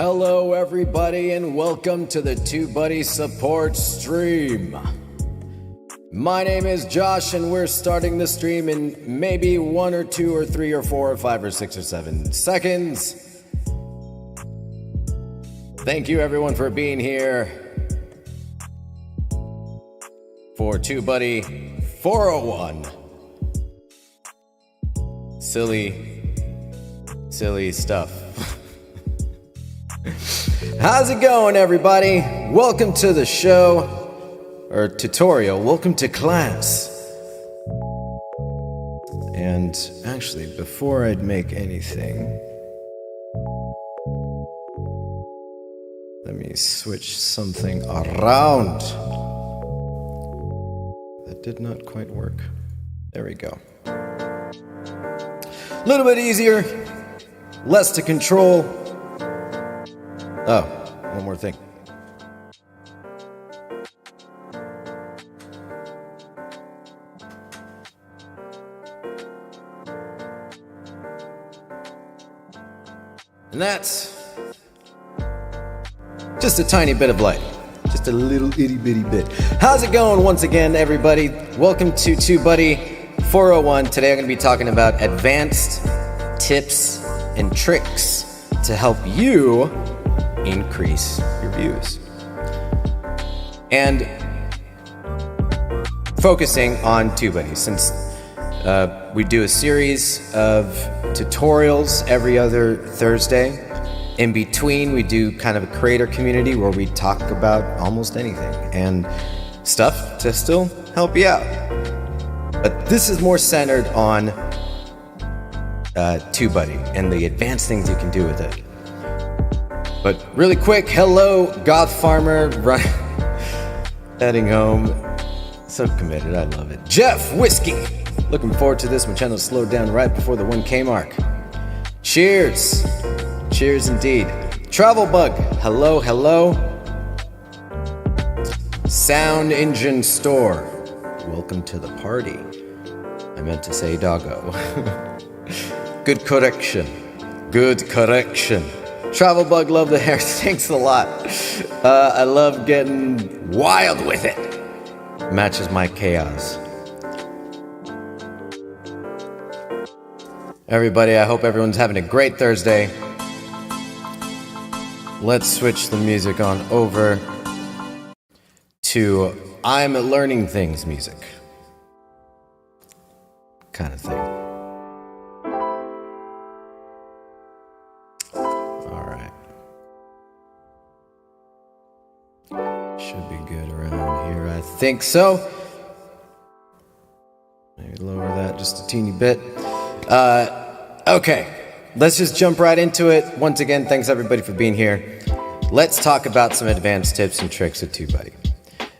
Hello everybody and welcome to the TubeBuddy support stream. My name is Josh and we're starting the stream in maybe 1 or 2 or 3 or 4 or 5 or 6 or 7 seconds. Thank you everyone for being here for TubeBuddy 401. Silly stuff. How's it going, everybody? Welcome to the show, or tutorial. Welcome to class. And actually, before I'd make anything, let me switch something around. That did not quite work. There we go. A little bit easier, less to control. Oh, one more thing. And that's just a tiny bit of light. Just a little itty bitty bit. How's it going once again, everybody? Welcome to TubeBuddy 401. Today I'm going to be talking about advanced tips and tricks to help you increase your views. And focusing on TubeBuddy, since we do a series of tutorials every other Thursday. In between, we do kind of a creator community where we talk about almost anything and stuff to still help you out. But this is more centered on TubeBuddy and the advanced things you can do with it. But really quick, hello, Goth Farmer, heading home. So committed, I love it. Jeff Whiskey, looking forward to this. My channel slowed down right before the 1K mark. Cheers. Cheers indeed. Travel Bug, hello. Sound Engine Store, welcome to the party. I meant to say doggo. Good correction. Travel Bug, love the hair. Thanks a lot. I love getting wild with it. Matches my chaos. Everybody, I hope everyone's having a great Thursday. Let's switch the music on over to I'm Learning Things music. Kind of thing. Should be good around here, I think so. Maybe lower that just a teeny bit. Okay, let's just jump right into it. Once again, thanks everybody for being here. Let's talk about some advanced tips and tricks with TubeBuddy.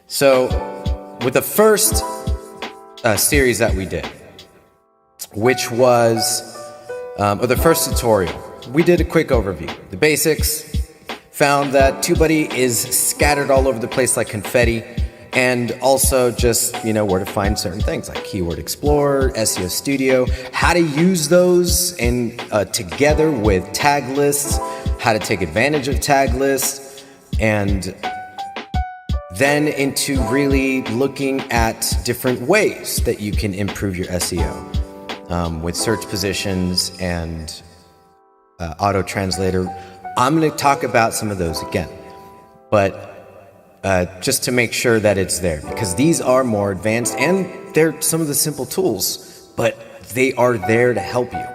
So, with the first series that we did, which was, or the first tutorial, we did a quick overview. The basics. Found that TubeBuddy is scattered all over the place like confetti, and also just, where to find certain things like Keyword Explorer, SEO Studio, how to use those and together with tag lists, how to take advantage of tag lists, and then into really looking at different ways that you can improve your SEO with search positions and auto translator. I'm going to talk about some of those again, but just to make sure that it's there, because these are more advanced and they're some of the simple tools, but they are there to help you.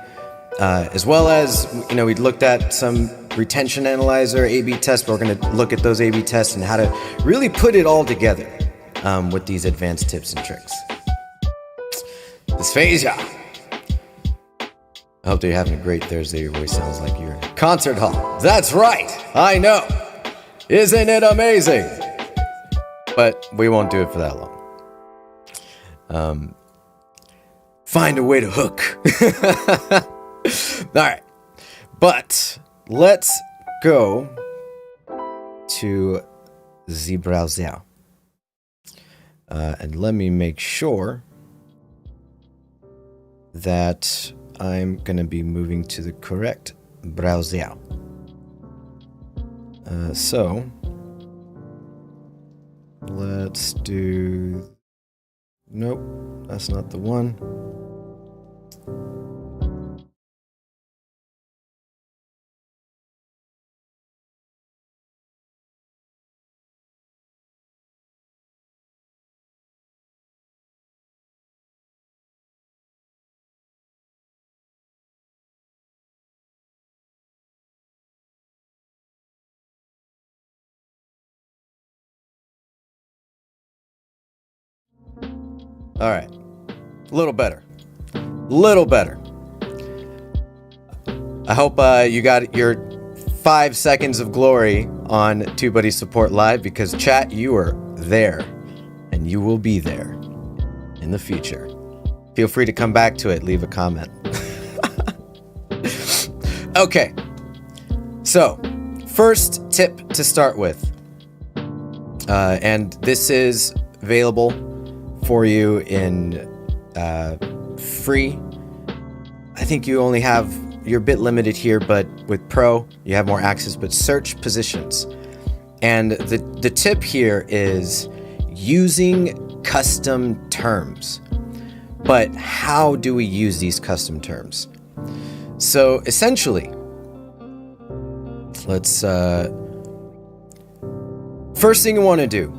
As well as, we looked at some retention analyzer, A/B tests, but we're going to look at those A/B tests and how to really put it all together with these advanced tips and tricks. Dysphagia. I hope that you're having a great Thursday. Your voice sounds like you're in a concert hall. That's right. I know. Isn't it amazing? But we won't do it for that long. Find a way to hook. All right. But let's go to the browser. And let me make sure that I'm going to be moving to the correct browser. So let's do, nope, that's not the one. All right, a little better. I hope you got your 5 seconds of glory on TubeBuddy Support Live, because chat, you are there and you will be there in the future. Feel free to come back to it, leave a comment. Okay, so first tip to start with, and this is available for you in free. I think you only have, you're a bit limited here, but with Pro, you have more access, but search positions. And the tip here is using custom terms. But how do we use these custom terms? So essentially, let's, first thing you want to do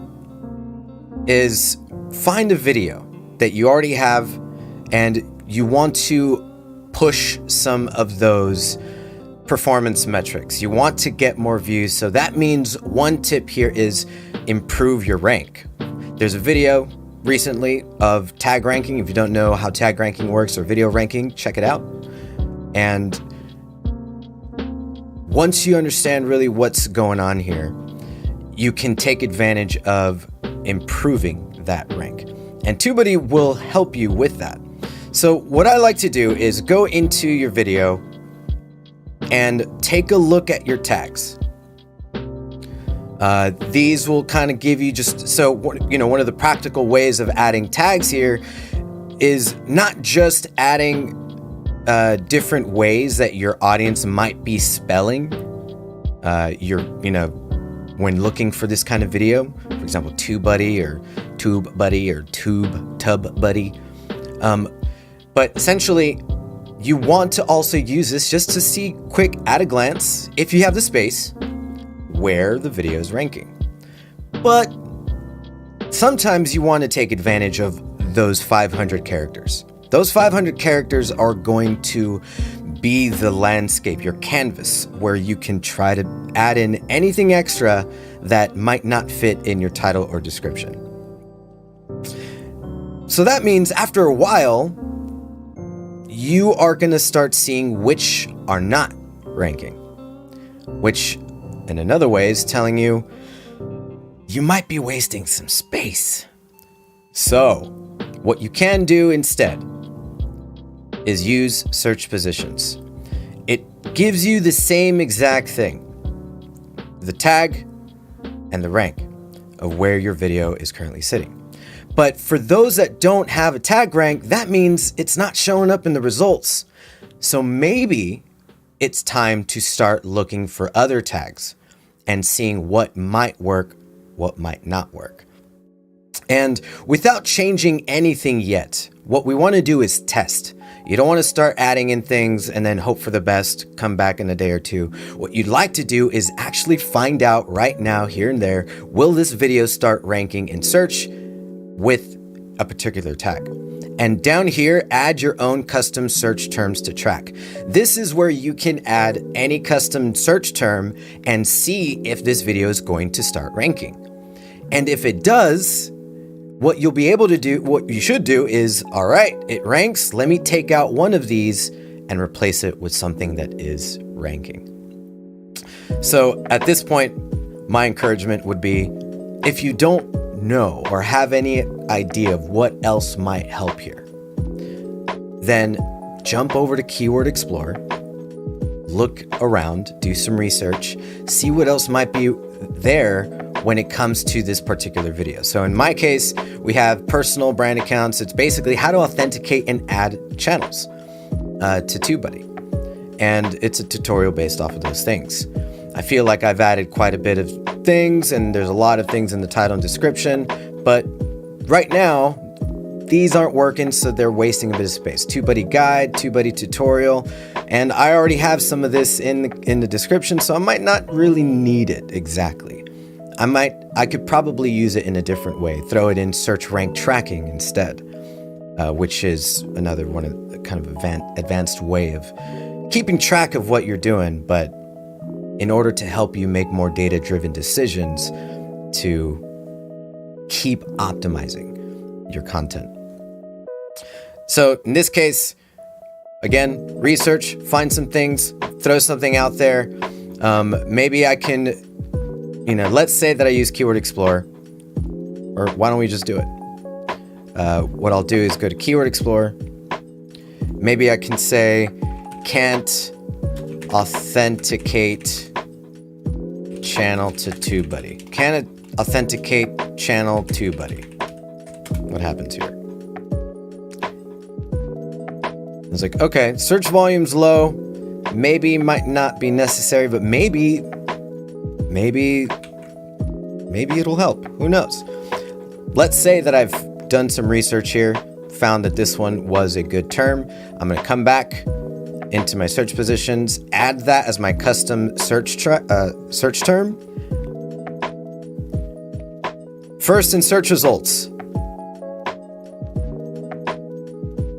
is find a video that you already have and you want to push some of those performance metrics. You want to get more views. So that means one tip here is improve your rank. There's a video recently of tag ranking. If you don't know how tag ranking works or video ranking, check it out. And once you understand really what's going on here, you can take advantage of improving that rank. And TubeBuddy will help you with that. So what I like to do is go into your video and take a look at your tags. These will kind of give you just, so, you know, one of the practical ways of adding tags here is not just adding different ways that your audience might be spelling you know, when looking for this kind of video. For example, TubeBuddy or TubeBuddy or TubeBuddy. But essentially, you want to also use this just to see quick at a glance, if you have the space, where the video is ranking. But sometimes you want to take advantage of those 500 characters. Those 500 characters are going to be the landscape, your canvas, where you can try to add in anything extra that might not fit in your title or description. So that means after a while, you are going to start seeing which are not ranking, which in another way is telling you you might be wasting some space. So what you can do instead is use search positions. It gives you the same exact thing, the tag and the rank of where your video is currently sitting. But for those that don't have a tag rank, that means it's not showing up in the results. So maybe it's time to start looking for other tags and seeing what might work, what might not work. And without changing anything yet, what we want to do is test. You don't want to start adding in things and then hope for the best, come back in a day or two. What you'd like to do is actually find out right now, here and there, will this video start ranking in search with a particular tag? And down here, add your own custom search terms to track. This is where you can add any custom search term and see if this video is going to start ranking. And if it does, what you'll be able to do, what you should do is, all right, it ranks. Let me take out one of these and replace it with something that is ranking. So at this point, my encouragement would be, if you don't know or have any idea of what else might help here, then jump over to Keyword Explorer, look around, do some research, see what else might be there when it comes to this particular video. So in my case, we have personal brand accounts. It's basically how to authenticate and add channels to TubeBuddy. And it's a tutorial based off of those things. I feel like I've added quite a bit of things, and there's a lot of things in the title and description, but right now, these aren't working, so they're wasting a bit of space. TubeBuddy guide, TubeBuddy tutorial, and I already have some of this in the description, so I might not really need it exactly. I could probably use it in a different way, throw it in search rank tracking instead, which is another one of the kind of advanced way of keeping track of what you're doing, but in order to help you make more data-driven decisions to keep optimizing your content. So in this case, again, research, find some things, throw something out there. Maybe I can, let's say that I use Keyword Explorer, or why don't we just do it? What I'll do is go to Keyword Explorer. Maybe I can say, can't authenticate channel to TubeBuddy. Can it authenticate channel TubeBuddy? What happens here? It's like, okay, search volume's low. Maybe might not be necessary, but maybe it'll help. Who knows? Let's say that I've done some research here, found that this one was a good term. I'm going to come back into my search positions, add that as my custom search term. First in search results.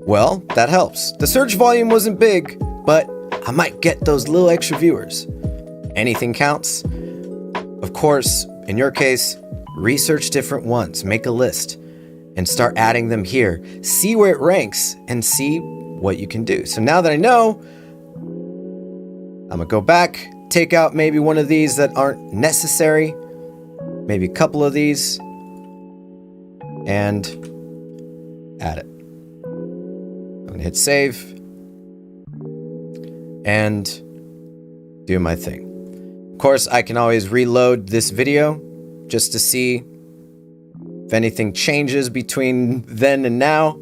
Well, that helps. The search volume wasn't big, but I might get those little extra viewers. Anything counts. Of course, in your case, research different ones, make a list, and start adding them here. See where it ranks and see what you can do. So now that I know, I'm gonna go back, take out maybe one of these that aren't necessary, maybe a couple of these, and add it. I'm gonna hit save and do my thing. Of course, I can always reload this video just to see if anything changes between then and now.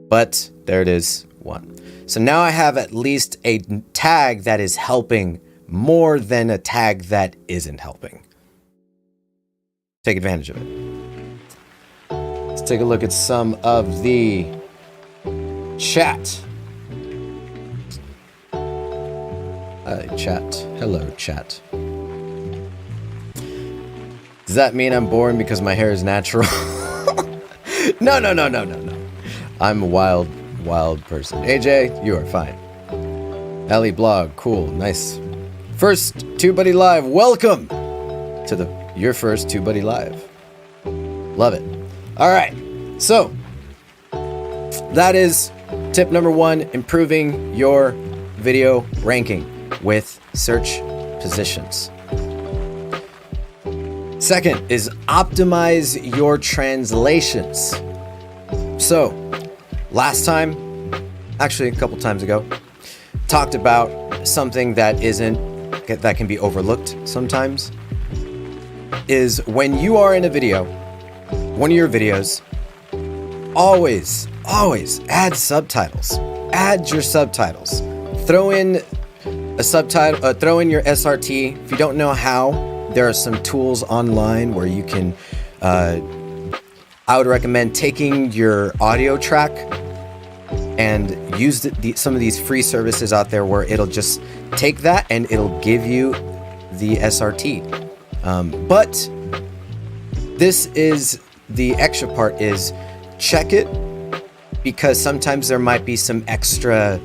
But there it is, one. So now I have at least a tag that is helping more than a tag that isn't helping. Take advantage of it. Let's take a look at some of the chat. Chat. Hello, chat. Does that mean I'm boring because my hair is natural? No. I'm a wild person. AJ, you are fine. Ellie blog, cool, nice. First TubeBuddy Live, welcome to your first TubeBuddy Live. Love it. All right, so that is tip number 1, improving your video ranking with search positions. Second is optimize your translations. So, last time, actually a couple times ago, talked about something that can be overlooked sometimes, is when you are in a video, one of your videos, always add subtitles. Add your subtitles. Throw in a subtitle, throw in your SRT. If you don't know how, there are some tools online where you can, I would recommend taking your audio track and use some of these free services out there where it'll just take that and it'll give you the SRT. But this is the extra part, is check it, because sometimes there might be some extra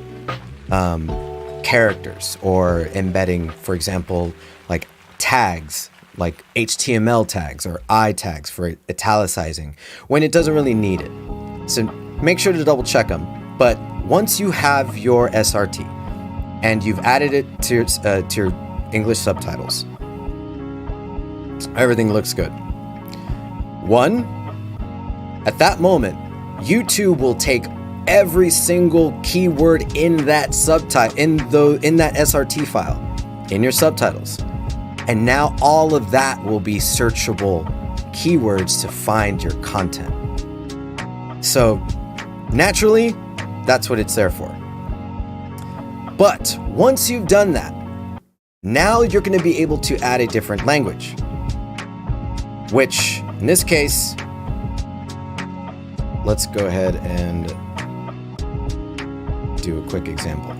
characters or embedding, for example, like tags, like HTML tags or I tags for italicizing, when it doesn't really need it. So make sure to double check them. But once you have your SRT and you've added it to your English subtitles, everything looks good. One, at that moment, YouTube will take every single keyword in that subtitle, in that SRT file, in your subtitles. And now all of that will be searchable keywords to find your content. So naturally, that's what it's there for. But once you've done that, Now you're going to be able to add a different language, which in this case, let's go ahead and do a quick example.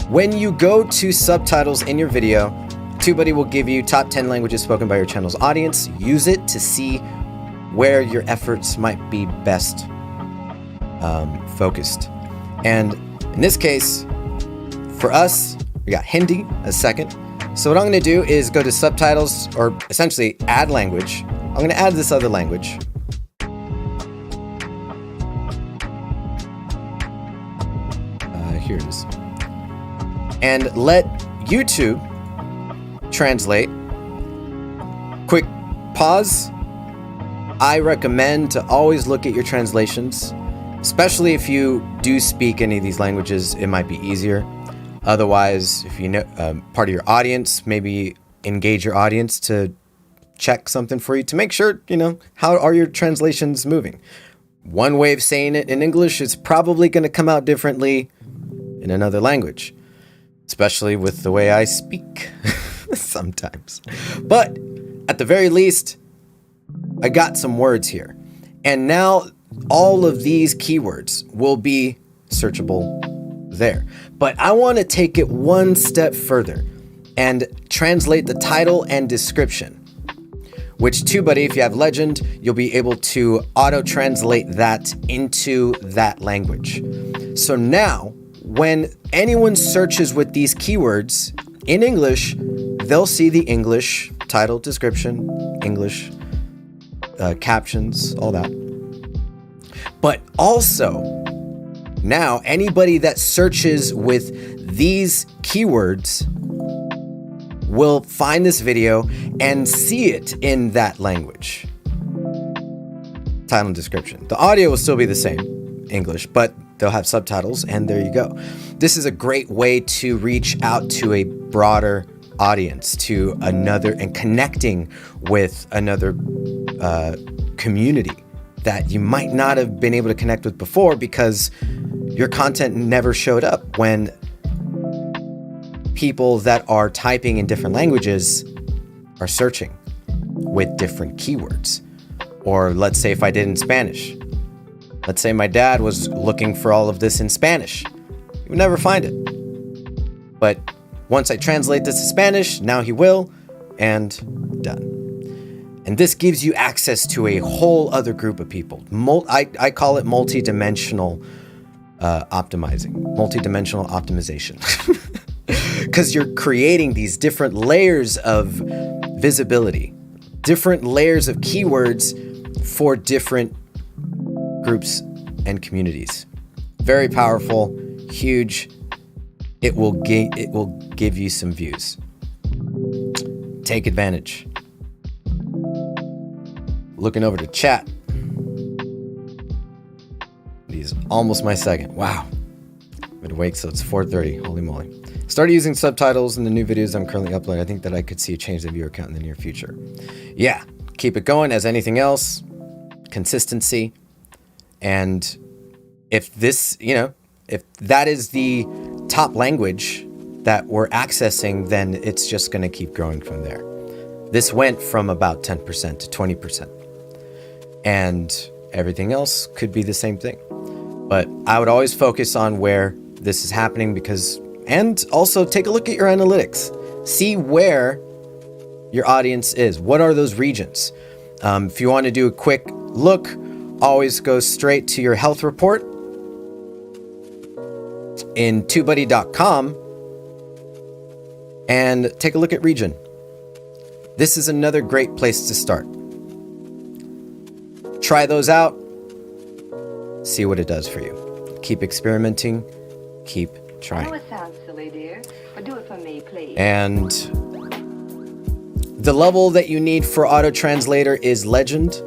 When you go to subtitles in your video, TubeBuddy will give you top 10 languages spoken by your channel's audience. Use it to see where your efforts might be best focused. And in this case, for us, we got Hindi as second. So what I'm going to do is go to subtitles, or essentially add language. I'm going to add this other language. Here it is. And let YouTube translate. Quick pause. I recommend to always look at your translations, especially if you do speak any of these languages. It might be easier. Otherwise, if you know part of your audience, maybe engage your audience to check something for you to make sure, how are your translations moving. One way of saying it in English is probably going to come out differently in another language, especially with the way I speak sometimes. But at the very least, I got some words here. And now all of these keywords will be searchable there. But I want to take it one step further and translate the title and description, which TubeBuddy, if you have Legend, you'll be able to auto-translate that into that language. So now, when anyone searches with these keywords in English, they'll see the English title, description, English captions, all that. But also, now anybody that searches with these keywords will find this video and see it in that language. Title and description. The audio will still be the same, English, but they'll have subtitles, and there you go. This is a great way to reach out to a broader audience, to another, and connecting with another community that you might not have been able to connect with before because your content never showed up when people that are typing in different languages are searching with different keywords. Or let's say if I did in Spanish. Let's say my dad was looking for all of this in Spanish. You would never find it. But once I translate this to Spanish, now he will, and done. And this gives you access to a whole other group of people. I call it multi-dimensional multi-dimensional optimization. Because you're creating these different layers of visibility, different layers of keywords for different groups and communities. Very powerful, huge. It will give you some views. Take advantage. Looking over to chat. These almost my second. Wow. I've been awake, so it's 4:30. Holy moly. Started using subtitles in the new videos I'm currently uploading. I think that I could see a change in the viewer count in the near future. Yeah, keep it going as anything else. Consistency. And if this, if that is the top language that we're accessing, then it's just going to keep growing from there. This went from about 10% to 20%. And everything else could be the same thing. But I would always focus on where this is happening and also take a look at your analytics. See where your audience is. What are those regions? If you want to do a quick look, always go straight to your health report in TubeBuddy.com and take a look at region. This is another great place to start. Try those out. See what it does for you. Keep experimenting. Keep trying. Oh, it sounds silly, dear, but do it for me, please. And the level that you need for Auto Translator is Legend.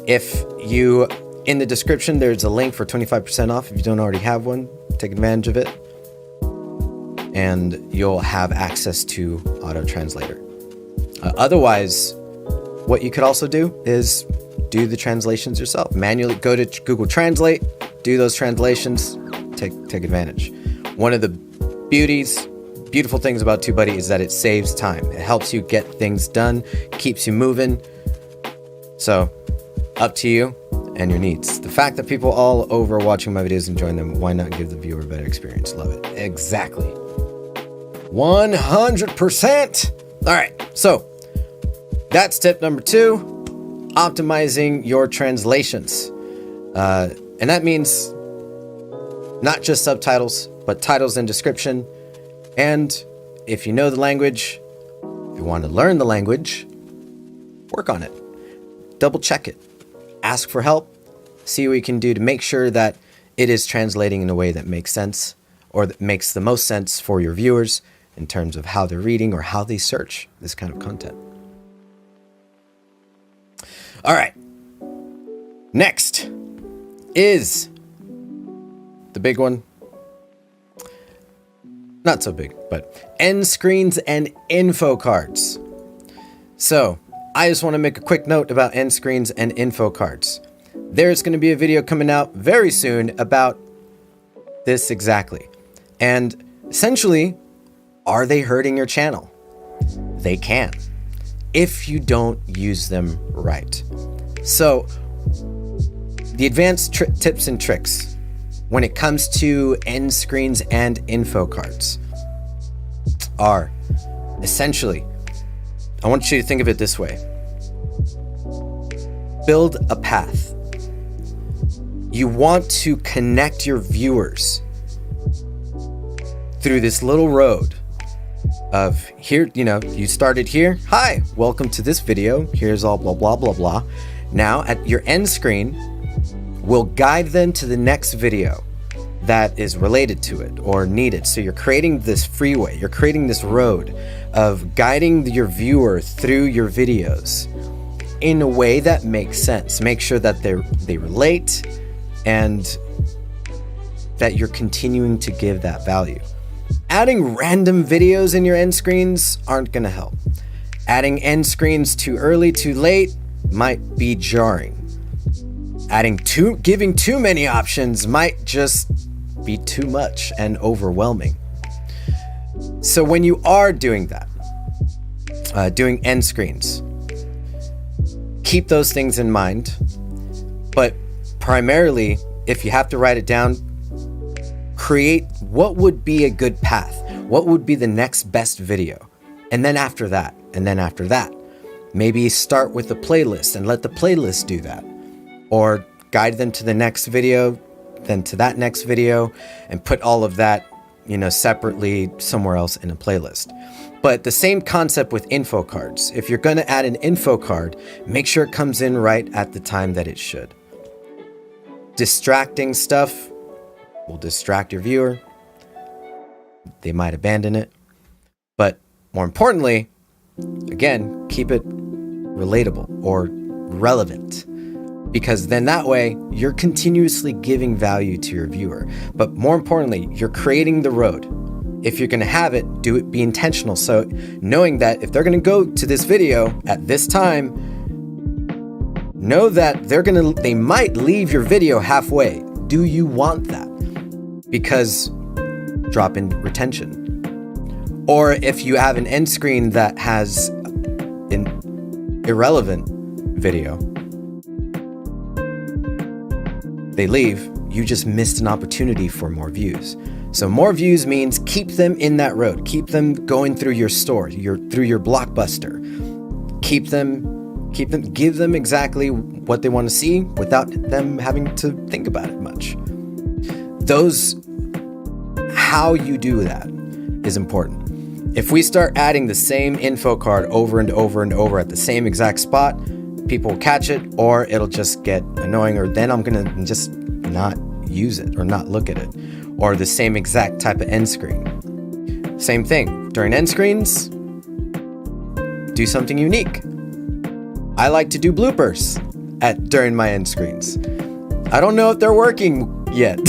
If you, in the description, there's a link for 25% off. If you don't already have one, take advantage of it. And you'll have access to Auto Translator. Otherwise, what you could also do is do the translations yourself. Manually go to Google Translate, do those translations, take advantage. One of the beautiful things about TubeBuddy is that it saves time. It helps you get things done, keeps you moving. So, up to you and your needs. The fact that people all over watching my videos enjoying them, why not give the viewer a better experience? Love it. Exactly. 100%. All right, so that's tip number 2, optimizing your translations. And that means not just subtitles, but titles and description. And if you know the language, if you want to learn the language, work on it. Double check it. Ask for help. See what you can do to make sure that it is translating in a way that makes sense, or that makes the most sense for your viewers in terms of how they're reading or how they search this kind of content. All right. Next is the big one. Not so big, but end screens and info cards. So I just want to make a quick note about end screens and info cards. There's going to be a video coming out very soon about this exactly. And essentially, are they hurting your channel? They can, if you don't use them right. So the advanced tips and tricks when it comes to end screens and info cards are essentially, I want you to think of it this way. Build a path. You want to connect your viewers through this little road of here, you started here. Hi, welcome to this video. Here's all blah, blah, blah, blah. Now at your end screen, we'll guide them to the next video that is related to it or needed. So you're creating this freeway, you're creating this road of guiding your viewer through your videos in a way that makes sense. Make sure that they relate and that you're continuing to give that value. Adding random videos in your end screens aren't going to help. Adding end screens too early, too late might be jarring. Giving too many options might just be too much and overwhelming. So when you are doing that, doing end screens, keep those things in mind. But primarily, if you have to write it down, create what would be a good path. What would be the next best video? And then after that, maybe start with a playlist and let the playlist do that. Or guide them to the next video, then to that next video, and put all of that, separately somewhere else in a playlist. But the same concept with info cards. If you're going to add an info card, make sure it comes in right at the time that it should. Distracting stuff will distract your viewer. They might abandon it. But more importantly, again, keep it relatable or relevant. Because then that way, you're continuously giving value to your viewer. But more importantly, you're creating the road. If you're going to have it, be intentional. So knowing that if they're going to go to this video at this time, know that they might leave your video halfway. Do you want that? Because drop in retention. Or if you have an end screen that has an irrelevant video, they leave, you just missed an opportunity for more views. So more views means keep them in that road. Keep them going through your store, through your Blockbuster. Give them exactly what they want to see without them having to think about it much. How you do that is important. If we start adding the same info card over and over and over at the same exact spot, people will catch it, or it'll just get annoying, or then I'm going to just not use it or not look at it. Or the same exact type of end screen. Same thing. During end screens, do something unique. I like to do bloopers during my end screens. I don't know if they're working yet,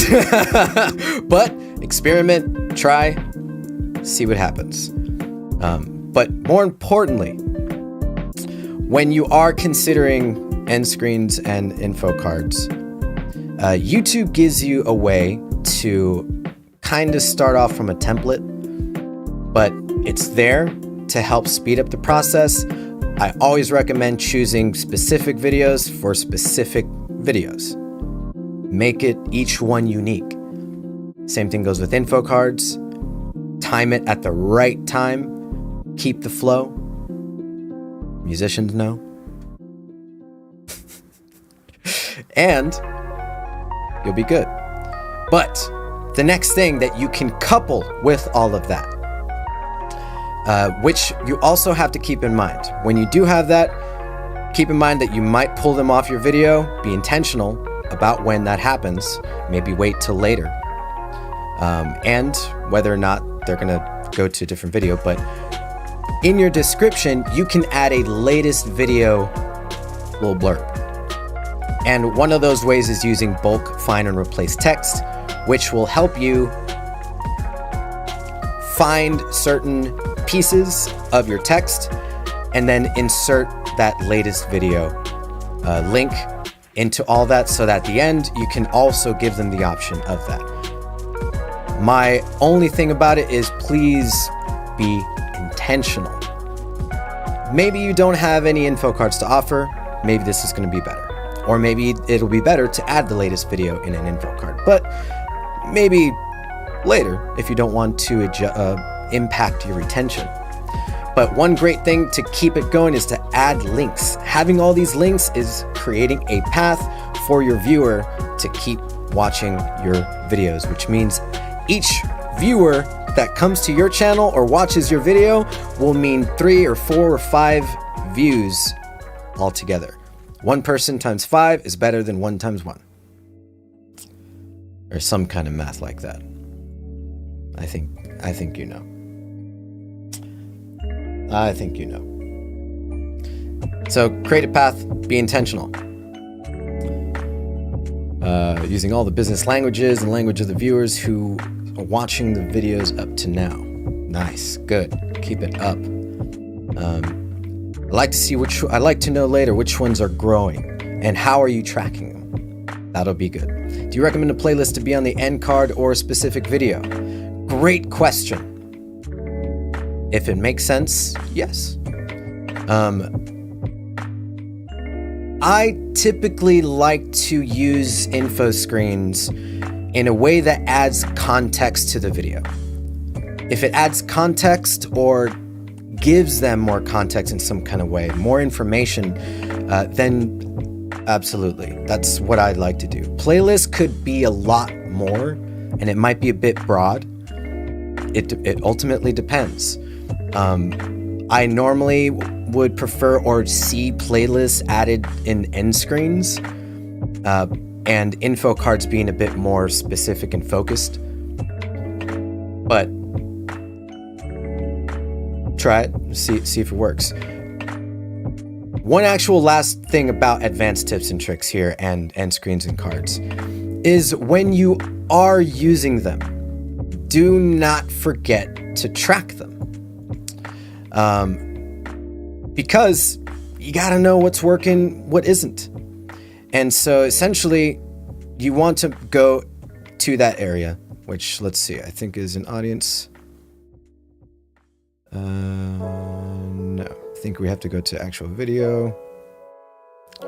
but experiment, try, see what happens. But more importantly, when you are considering end screens and info cards, YouTube gives you a way to kind of start off from a template, but it's there to help speed up the process. I always recommend choosing specific videos for specific videos. Make it each one unique. Same thing goes with info cards. Time it at the right time. Keep the flow. Musicians know. And you'll be good. But the next thing that you can couple with all of that, which you also have to keep in mind. When you do have that, keep in mind that you might pull them off your video. Be intentional about when that happens. Maybe wait till later. And whether or not they're going to go to a different video. But in your description, you can add a latest video little blurb. And one of those ways is using bulk find and replace text, which will help you find certain pieces of your text and then insert that latest video link into all that, so that at the end you can also give them the option of that. My only thing about it is please be intentional. Maybe you don't have any info cards to offer. Maybe this is going to be better. Or maybe it'll be better to add the latest video in an info card. But maybe later if you don't want to impact your retention. But one great thing to keep it going is to add links. Having all these links is creating a path for your viewer to keep watching your videos, which means each viewer that comes to your channel or watches your video will mean 3 or 4 or 5 views altogether. 1 person times 5 is better than 1 times 1. Or some kind of math like that. I think you know. I think you know. So create a path, be intentional. Using all the business languages and language of the viewers who are watching the videos up to now. Nice, good. Keep it up. I'd like to know later which ones are growing and how are you tracking them. That'll be good. Do you recommend a playlist to be on the end card or a specific video? Great question. If it makes sense, yes. I typically like to use info screens in a way that adds context to the video. If it adds context or gives them more context in some kind of way, more information, then absolutely. That's what I'd like to do. Playlist could be a lot more, and it might be a bit broad. It ultimately depends. I normally would prefer or see playlists added in end screens, and info cards being a bit more specific and focused. But try it, see if it works. One actual last thing about advanced tips and tricks here and end screens and cards is when you are using them, do not forget to track them. Because you gotta know what's working, what isn't. And so essentially you want to go to that area, which let's see, I think is an audience. No, I think we have to go to actual video. I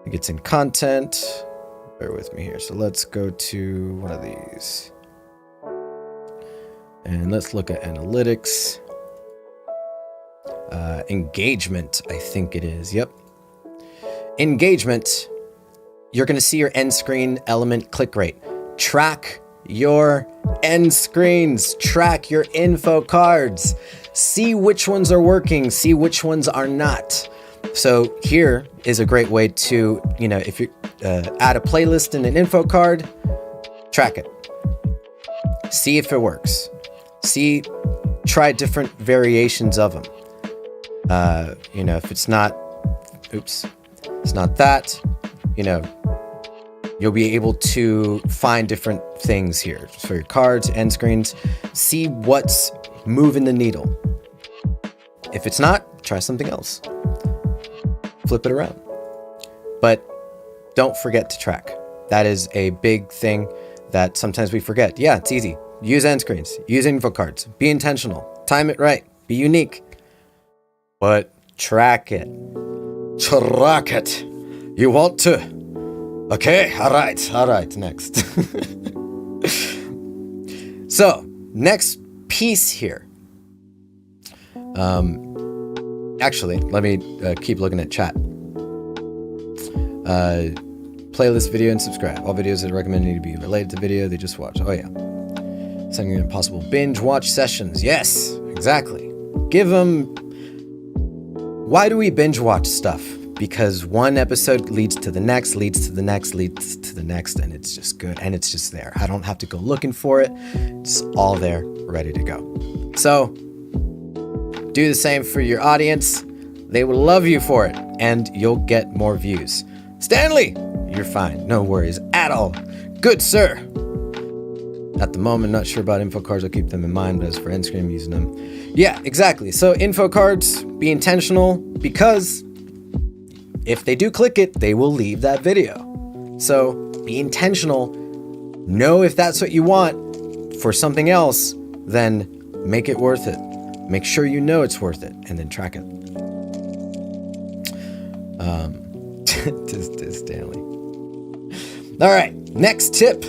think it's in content. Bear with me here. So let's go to one of these. And let's look at analytics. Engagement, I think it is. Yep. Engagement. You're going to see your end screen element click rate. Track your end screens. Track your info cards. See which ones are working. See which ones are not. So here is a great way to, if you add a playlist in an info card, track it. See if it works. Try different variations of them. If it's not that, you'll be able to find different things here for your cards, end screens. See what's moving the needle. If it's not, try something else. Flip it around. But don't forget to track. That is a big thing that sometimes we forget. Yeah, it's easy. use end screens, use info cards, be intentional, time it right, be unique, but track it. Track it. You want to? Okay, all right, next. So, next piece here. Actually, let me keep looking at chat. Playlist, video, and subscribe. All videos that are recommended need to be related to video they just watched. Oh, yeah. Sending in possible binge watch sessions. Yes, exactly. Give them... Why do we binge watch stuff? Because one episode leads to the next, leads to the next, leads to the next, and it's just good, and it's just there. I don't have to go looking for it. It's all there, ready to go. So, do the same for your audience. They will love you for it, and you'll get more views. Stanley, you're fine. No worries at all. Good, sir. At the moment, not sure about info cards. I'll keep them in mind, but as for end screen, I'm using them. Yeah, exactly. So info cards, be intentional, because if they do click it, they will leave that video. So be intentional. Know if that's what you want for something else, then make it worth it. Make sure you know it's worth it, and then track it. Stanley. All right, next tip.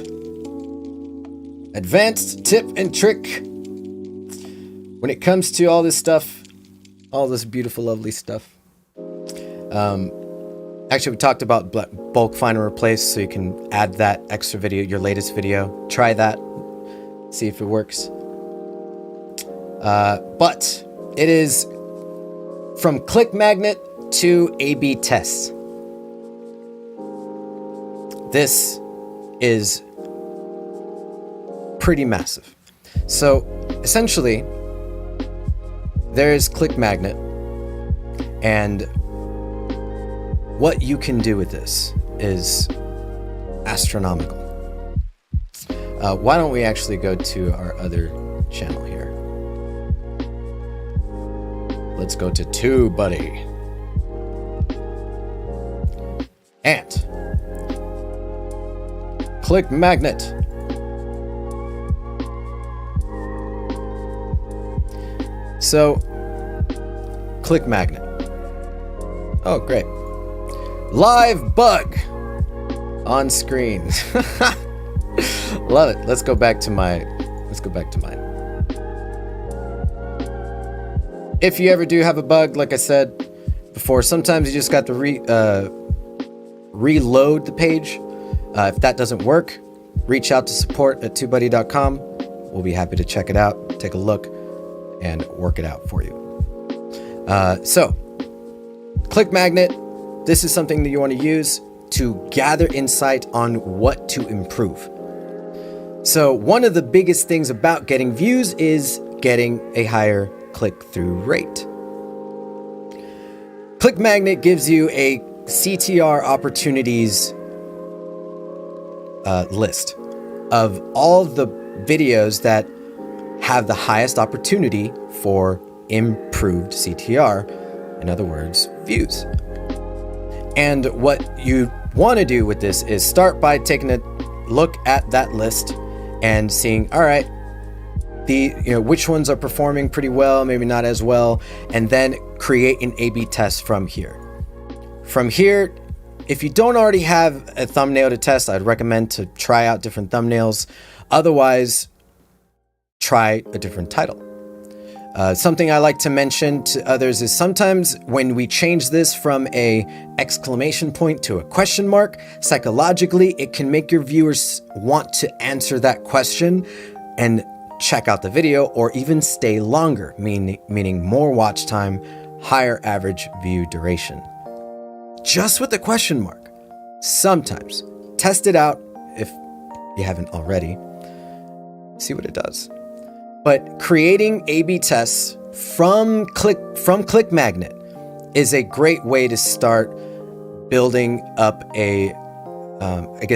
Advanced tip and trick. When it comes to all this stuff, all this beautiful, lovely stuff. Actually, we talked about bulk find and replace, so you can add that extra video, your latest video. Try that. See if it works. But it is from click magnet to A/B tests. This is pretty massive. So essentially, there's click magnet, and what you can do with this is astronomical. Why don't we actually go to our other channel here? Let's go to TubeBuddy. And click magnet. So, click magnet. Oh, great. Live bug on screen. Love it. Let's go back to mine. If you ever do have a bug, like I said before, sometimes you just got to reload the page. If that doesn't work, reach out to support@TubeBuddy.com. We'll be happy to check it out, take a look, and work it out for you. So, click magnet. This is something that you want to use to gather insight on what to improve. So, one of the biggest things about getting views is getting a higher click-through rate. Click magnet gives you a CTR opportunities list of all the videos that have the highest opportunity for improved CTR, in other words, views. And what you want to do with this is start by taking a look at that list and seeing, all right, which ones are performing pretty well, maybe not as well, and then create an A/B test from here. From here, if you don't already have a thumbnail to test, I'd recommend to try out different thumbnails. Otherwise, try a different title. Something I like to mention to others is sometimes when we change this from a exclamation point to a question mark, psychologically, it can make your viewers want to answer that question and check out the video, or even stay longer, meaning more watch time, higher average view duration. Just with the question mark. Sometimes. Test it out if you haven't already. See what it does. But creating A/B tests from click magnet is a great way to start building up a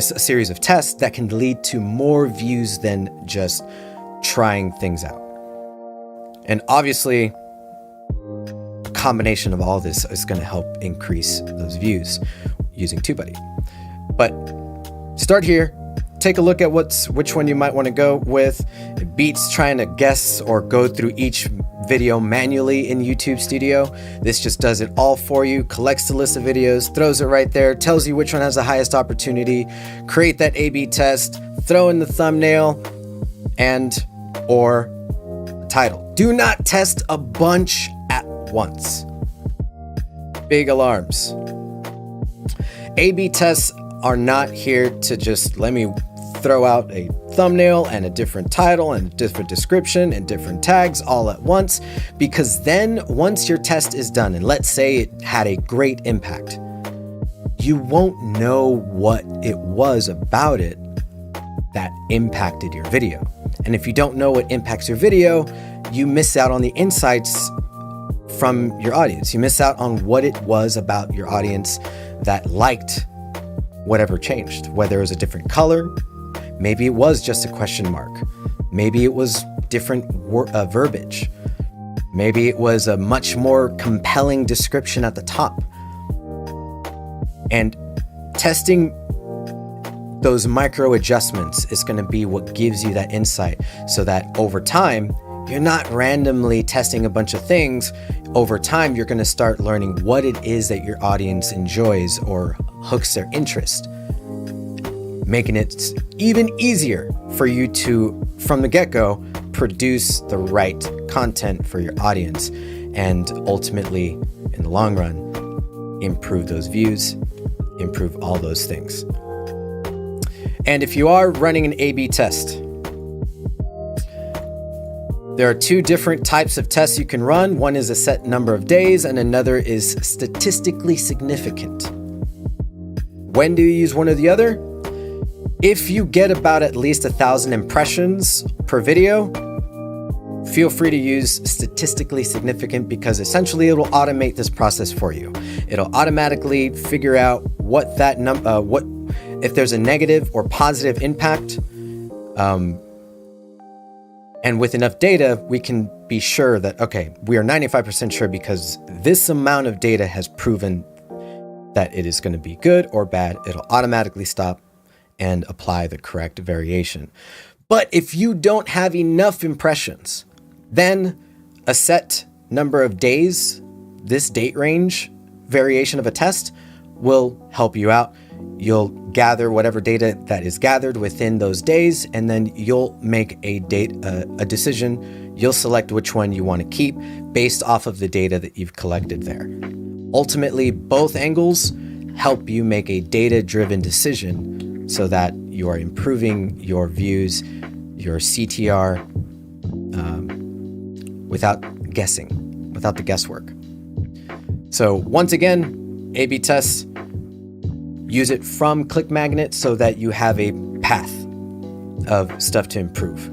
series of tests that can lead to more views than just trying things out. And obviously, a combination of all this is going to help increase those views using TubeBuddy. But start here, take a look at which one you might want to go with. It beats trying to guess or go through each video manually in YouTube Studio. This just does it all for you, collects the list of videos, throws it right there, tells you which one has the highest opportunity, create that A/B test, throw in the thumbnail and or title. Do not test a bunch at once. Big alarms. A/B tests are not here to just let me throw out a thumbnail and a different title and a different description and different tags all at once, because then once your test is done, and let's say it had a great impact, you won't know what it was about it that impacted your video. And if you don't know what impacts your video, you miss out on the insights from your audience. You miss out on what it was about your audience that liked whatever changed, whether it was a different color, maybe it was just a question mark, maybe it was different verbiage, maybe it was a much more compelling description at the top. And testing those micro adjustments is going to be what gives you that insight, so that over time, you're not randomly testing a bunch of things. Over time, you're going to start learning what it is that your audience enjoys or hooks their interest, making it even easier for you to, from the get-go, produce the right content for your audience, and ultimately, in the long run, improve those views, improve all those things. And if you are running an A/B test, there are two different types of tests you can run. One is a set number of days and another is statistically significant. When do you use one or the other? If you get about at least 1,000 impressions per video, feel free to use statistically significant, because essentially it will automate this process for you. It'll automatically figure out what that if there's a negative or positive impact. And with enough data, we can be sure that, okay, we are 95% sure because this amount of data has proven that it is going to be good or bad. It'll automatically stop and apply the correct variation. But if you don't have enough impressions, then a set number of days, this date range variation of a test will help you out. You'll gather whatever data that is gathered within those days, and then you'll make a decision. You'll select which one you want to keep based off of the data that you've collected there. Ultimately, both angles help you make a data-driven decision so that you are improving your views, your CTR, without guessing, without the guesswork. So once again, A/B tests, use it from ClickMagnet so that you have a path of stuff to improve,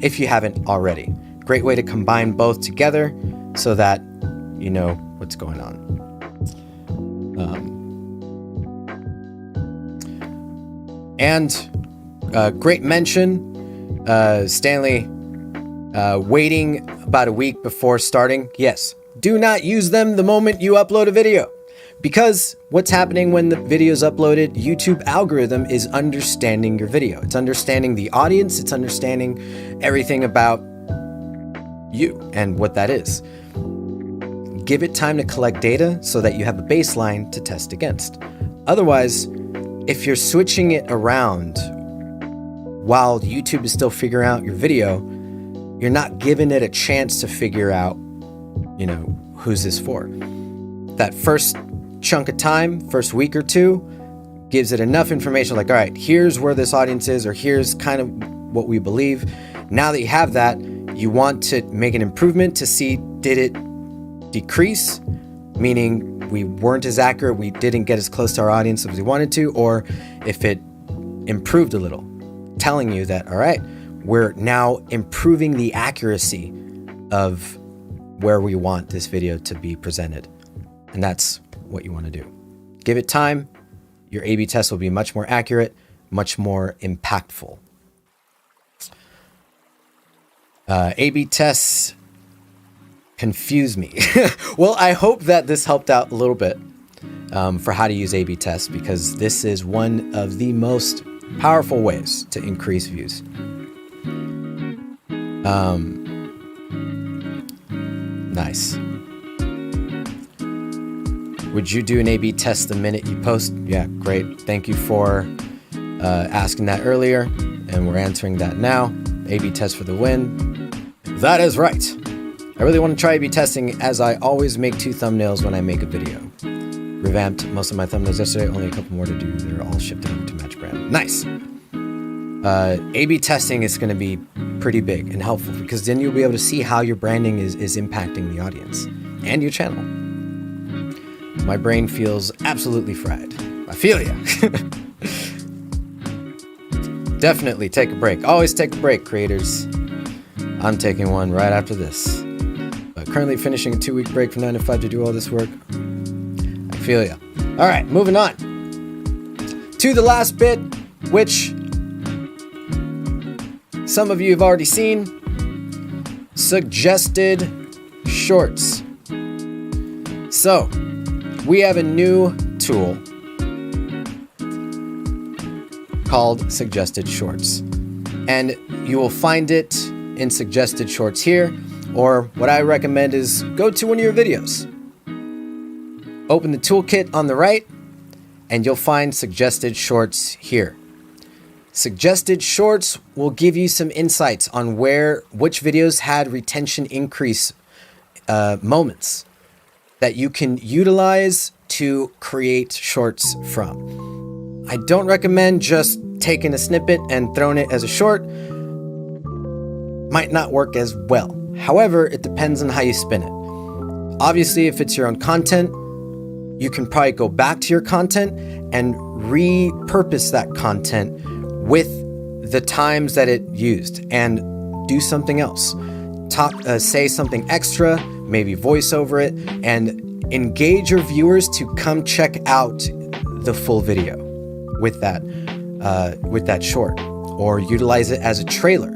if you haven't already. Great way to combine both together so that you know what's going on. Great mention, Stanley, waiting about a week before starting. Yes, do not use them the moment you upload a video. Because what's happening when the video is uploaded, YouTube algorithm is understanding your video. It's understanding the audience. It's understanding everything about you and what that is. Give it time to collect data so that you have a baseline to test against. Otherwise, if you're switching it around while YouTube is still figuring out your video, you're not giving it a chance to figure out, who's this for. That first chunk of time, first week or two, gives it enough information like, all right, here's where this audience is, or here's kind of what we believe. Now that you have that, you want to make an improvement to see, did it decrease? Meaning we weren't as accurate, we didn't get as close to our audience as we wanted to, or if it improved a little, telling you that, all right, we're now improving the accuracy of where we want this video to be presented. And that's what you want to do. Give it time. Your A/B test will be much more accurate, much more impactful. A/B tests confuse me. Well, I hope that this helped out a little bit for how to use A/B tests, because this is one of the most powerful ways to increase views. Nice. Would you do an A/B test the minute you post? Yeah, great. Thank you for asking that earlier, and we're answering that now. A/B test for the win. That is right. I really want to try A/B testing, as I always make 2 thumbnails when I make a video. Revamped most of my thumbnails yesterday, only a couple more to do. They're all shifted over to match brand. Nice. A/B testing is going to be pretty big and helpful, because then you'll be able to see how your branding is impacting the audience and your channel. My brain feels absolutely fried. I feel ya. Definitely take a break. Always take a break, creators. I'm taking one right after this. Currently finishing a 2-week break from 9 to 5 to do all this work. I feel ya. All right, moving on to the last bit, which some of you have already seen. Suggested shorts. So, we have a new tool called Suggested Shorts. And you will find it in Suggested Shorts here, or what I recommend is go to one of your videos. Open the toolkit on the right, and you'll find Suggested Shorts here. Suggested Shorts will give you some insights on which videos had retention increase moments that you can utilize to create shorts from. I don't recommend just taking a snippet and throwing it as a short. Might not work as well. However, it depends on how you spin it. Obviously, if it's your own content, you can probably go back to your content and repurpose that content with the times that it used and do something else. Say something extra, maybe voice over it, and engage your viewers to come check out the full video with that short, or utilize it as a trailer.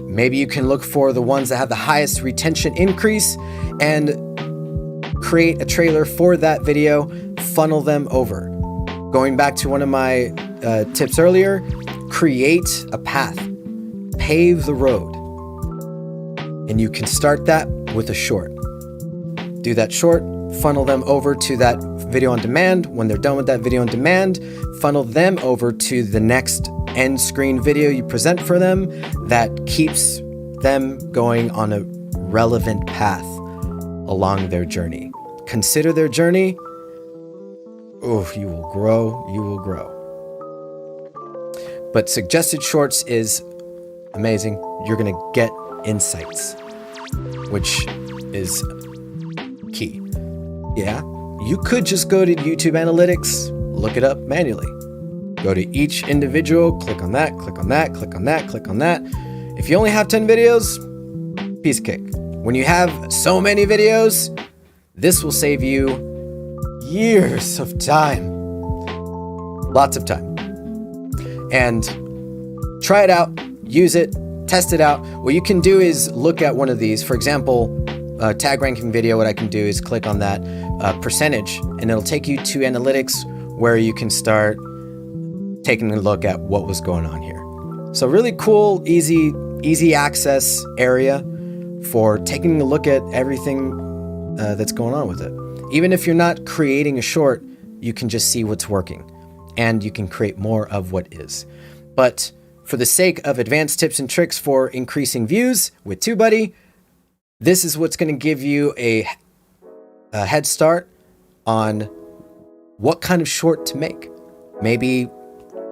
Maybe you can look for the ones that have the highest retention increase and create a trailer for that video, funnel them over. Going back to one of my tips earlier, create a path, pave the road. And you can start that with a short. Do that short, funnel them over to that video on demand. When they're done with that video on demand, funnel them over to the next end screen video you present for them that keeps them going on a relevant path along their journey. Consider their journey. Oh, you will grow, you will grow. But Suggested Shorts is amazing. You're gonna get insights, which is key. Yeah, you could just go to YouTube Analytics, look it up manually. Go to each individual, click on that, click on that, click on that, click on that. If you only have 10 videos, piece of cake. When you have so many videos, this will save you years of time. Lots of time. And try it out, use it, test it out. What you can do is look at one of these. For example, tag ranking video, what I can do is click on that percentage, and it'll take you to analytics where you can start taking a look at what was going on here. So really cool, easy access area for taking a look at everything that's going on with it. Even if you're not creating a short, you can just see what's working, and you can create more of what is. But for the sake of advanced tips and tricks for increasing views with TubeBuddy, this is what's going to give you a head start on what kind of short to make. Maybe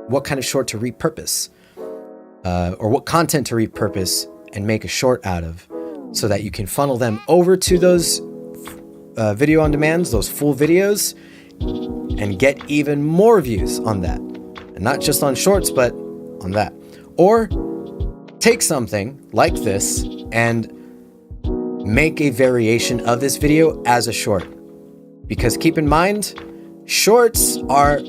what kind of short to repurpose, or what content to repurpose and make a short out of, so that you can funnel them over to those video on demands, those full videos, and get even more views on that. And not just on shorts, but on that. Or take something like this and make a variation of this video as a short. Because keep in mind, shorts are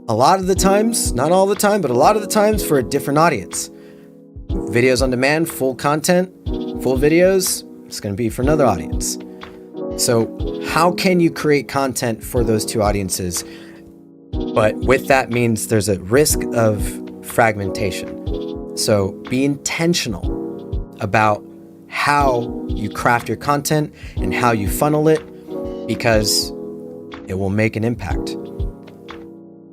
a lot of the times, not all the time, but a lot of the times for a different audience. Videos on demand, full content, full videos, it's going to be for another audience. So how can you create content for those two audiences But with that means there's a risk of fragmentation. So be intentional about how you craft your content and how you funnel it, because it will make an impact.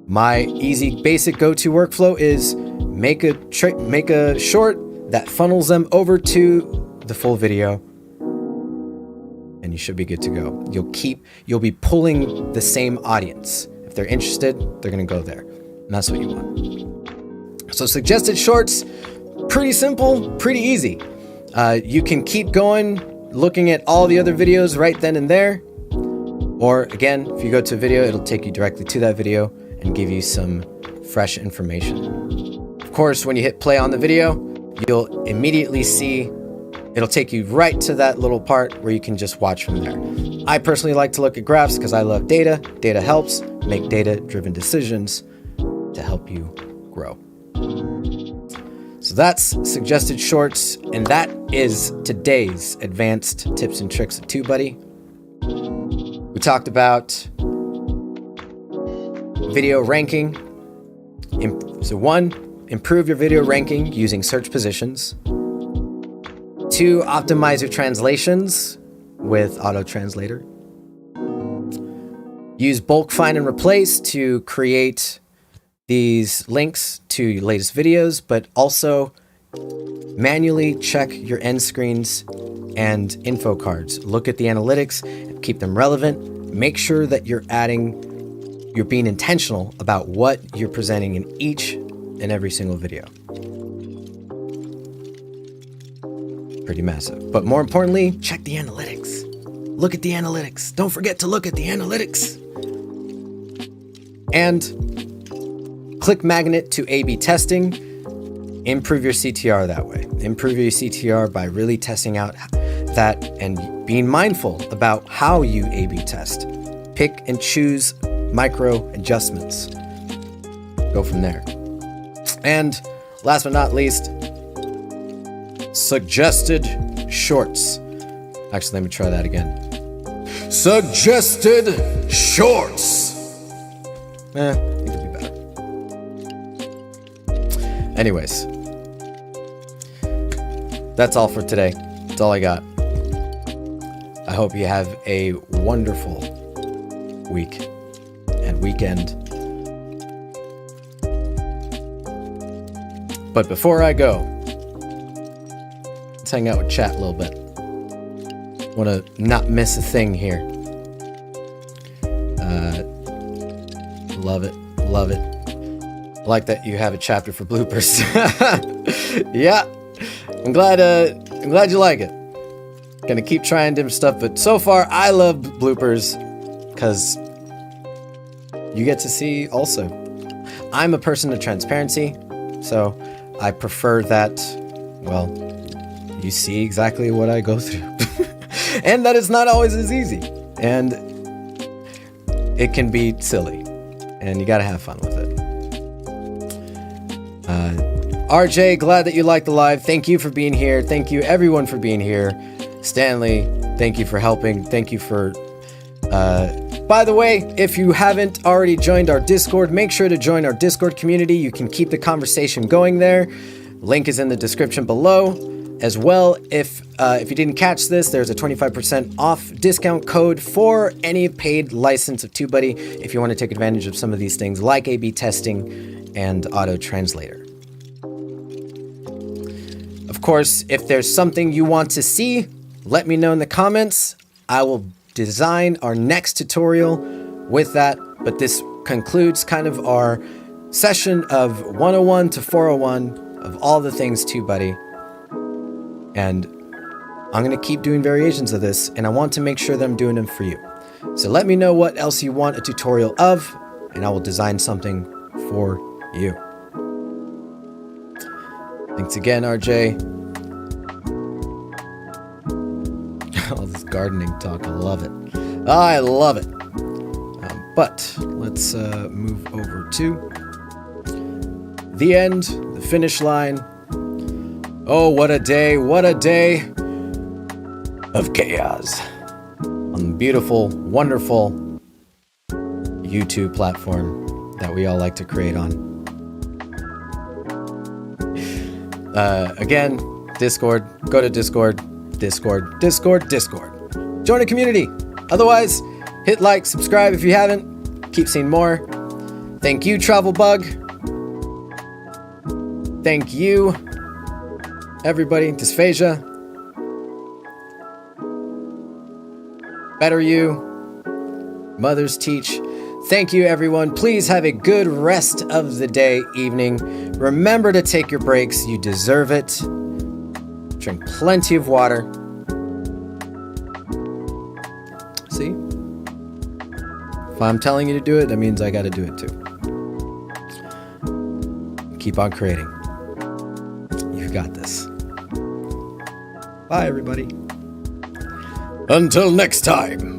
My easy, basic go-to workflow is make a short that funnels them over to the full video, and you should be good to go. You'll be pulling the same audience. If they're interested, they're gonna go there, and that's what you want. So suggested shorts, pretty simple, pretty easy. You can keep going, looking at all the other videos right then and there. Or again, if you go to a video, it'll take you directly to that video and give you some fresh information. Of course, when you hit play on the video, you'll immediately see, it'll take you right to that little part where you can just watch from there. I personally like to look at graphs because I love data. Data helps make data-driven decisions to help you grow. So that's suggested shorts, and that is today's advanced tips and tricks of TubeBuddy. We talked about video ranking. So 1, improve your video ranking using search positions. 2, optimize your translations with Auto Translator. Use bulk find and replace to create these links to your latest videos, but also manually check your end screens and info cards. Look at the analytics, keep them relevant. Make sure that you're being intentional about what you're presenting in each and every single video. Pretty massive. But more importantly, check the analytics. Look at the analytics. Don't forget to look at the analytics. And click magnet to A/B testing. Improve your CTR that way. Improve your CTR by really testing out that and being mindful about how you A/B test. Pick and choose micro adjustments. Go from there. And last but not least, suggested shorts. Actually, let me try that again. Suggested shorts. It could be better. Anyways, that's all for today. That's all I got. I hope you have a wonderful week and weekend. But before I go, let's hang out with chat a little bit. Want to not miss a thing here. Love it. Love it. I like that you have a chapter for bloopers. Yeah. I'm glad you like it. Gonna keep trying different stuff, but so far I love bloopers because you get to see also. I'm a person of transparency, so I prefer that, well, you see exactly what I go through. And that it's not always as easy. And it can be silly. And you gotta have fun with it. RJ, glad that you liked the live. Thank you for being here. Thank you everyone for being here. Stanley, thank you for helping. Thank you for... by the way, if you haven't already joined our Discord, make sure to join our Discord community. You can keep the conversation going there. Link is in the description below. As well, if you didn't catch this, there's a 25% off discount code for any paid license of TubeBuddy if you want to take advantage of some of these things like A/B testing and Auto Translator. Of course, if there's something you want to see, let me know in the comments. I will design our next tutorial with that, but this concludes kind of our session of 101 to 401 of all the things TubeBuddy. And I'm going to keep doing variations of this, and I want to make sure that I'm doing them for you. So let me know what else you want a tutorial of, and I will design something for you. Thanks again, RJ. All this gardening talk, I love it. I love it. But let's move over to the end, the finish line. Oh, what a day of chaos on the beautiful, wonderful YouTube platform. that we all like to create on. Again, Discord. Go to Discord. Discord. Join a community. Otherwise, hit like, subscribe if you haven't. Keep seeing more. Thank you, Travel Bug. Thank you, everybody. Dysphagia. Better You. Mothers Teach. Thank you, everyone. Please have a good rest of the day, evening. Remember to take your breaks. You deserve it. Drink plenty of water. See? If I'm telling you to do it, that means I got to do it too. Keep on creating. You got this. Bye, everybody. Until next time.